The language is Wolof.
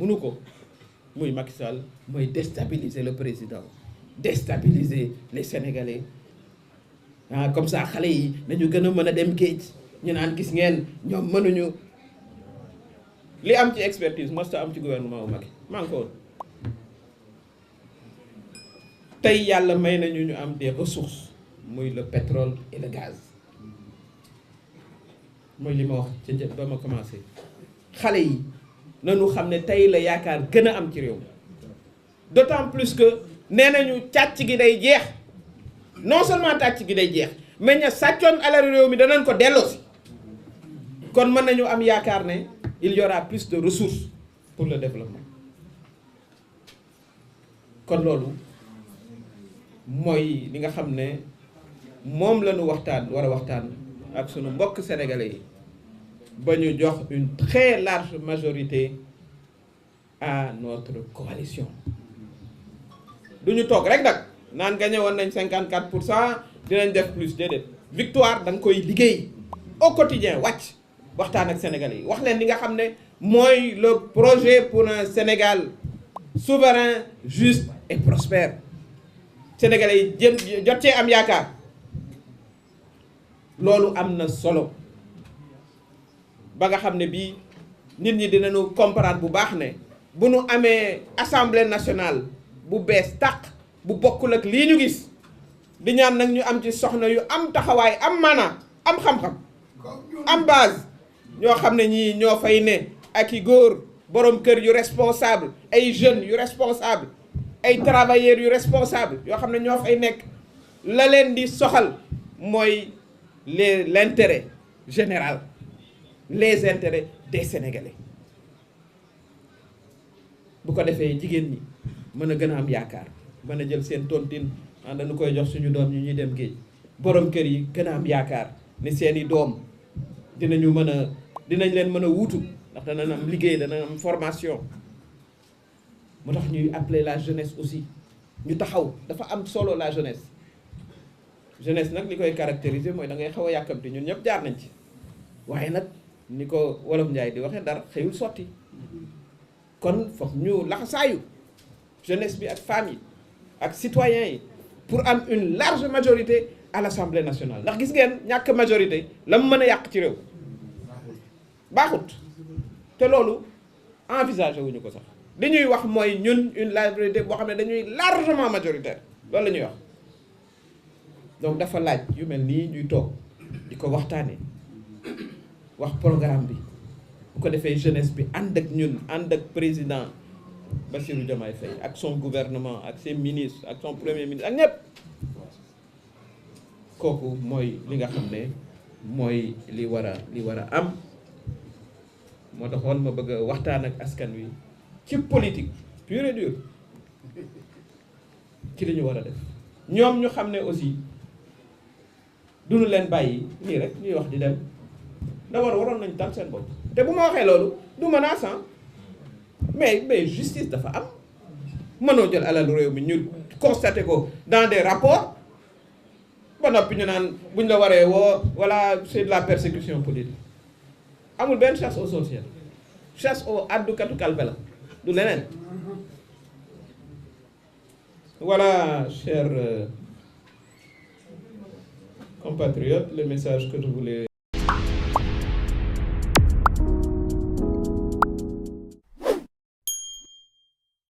mënu ko muy Macky Sall mooy déstabiliser le président déstabiliser les Sénégalais comme ça xale yi nañu gën a mën a dem géej ñu naan gis ngeen ñoom mënuñu li am ci expertise mosut am ci gouvernement wu Macky maa ngi ko woon tey yàlla may nañu ñu am des ressources muy le pétrole et le gaz mooy li ma wax ci ba ma commencé xale yi nañu xam ne tey la yaakaar gën a am ci réew mi d'autant plus que nee nañu càcc gi day jeex non seulement càcc gi day jeex mais ña sàccoon alal réew mi danañ ko delloosi kon mën nañu am yaakaar ne il y aura plus de ressources pour le développement kon loolu mooy li nga xam ne moom la ñu war a waxtaan ak sunu mbokk sénégalais yi ba ñu jox une très large majorité à notre coalition du ñu toog rek nag naan gagné woon nañ 54% dinañ def plus déedéet victoire da nga koy liggéey au quotidien wàcc waxtaan ak sénégalais yi wax leen li nga xam ne mooy le projet pour un Sénégal souverain juste et prospère sénégalais yi jot cee am yaakaar loolu am na solo ba nga xam ne bii nit ñi dinañu comprendre bu baax ne bu nu amee assemblée nationale bu bees tàq bu bokkul ak lii ñu gis di ñaan nag ñu am ci soxna yu am taxawaay am maanaa am xam-xam am base ñoo xam ne ñii ñoo fay ne ak i góor borom kër yu responsable ay jeunes yu responsable ay travailleurs yu responsable yoo xam ne ñoo fay nekk la leen di soxal mooy l'intérêt général les intérêts des Sénégalais bu ko defee jigéen ñi mën a gën a am yaakaar mën a jël seen tontine dañu koy jox suñu doom ñi ñuy dem géej borom kër yi gën a am yaakaar ni seeni doom dinañ leen mën a wuutu ndax danañ am liggéey danañ am formation moo tax ñuy appeler la jeunesse aussi ñu taxaw dafa am solo la jeunesse nag li koy caractériser mooy da ngay xaw a yàkkamti ñun ñëpp jaar nañ ci waaye nag ni ko wolof Njaay di waxee dara xëyul sotti kon foog ñu laxasaayu jeunesse bi ak femmes yi ak citoyens yi pour am une large majorité à l'Assemblée nationale ndax gis ngeen ñàkk majorité la mu mën a yàq ci réew baaxut te loolu envisagé wuñu ko sax li ñuy wax mooy ñun une majorité boo xam ne dañuy largement majoritaire loolu la ñuy wax donc dafa laaj yu mel nii ñuy toog di ko waxtaanee wax programme bi bu ko defee jeunesse bi ànd ak ñun ànd ak président Bassirou Diomaye Faye ak son gouvernement ak ses ministres ak son premier ministre ak ñëpp kooku mooy li nga xam ne mooy li war a am moo taxoon ma bëgg a waxtaan ak askan wi ci politique pure et dure ci li ñu war a def ñoom ñu xam ne aussi duñu leen bàyyi nii rek ñuy wax di dem waroon nañ tal seen bopp te bu ma waxee loolu du menace mais justice dafa am mënoo jël alalu réew mi ñu constaté ko dans des rapports ba noppi ñu naan buñ la waree woo voilà c'est de la persécution politique amul benn chasse aux sorcières chasse aux addukatu kalpe la du leneen voilà chers compatriotes le message que je voulais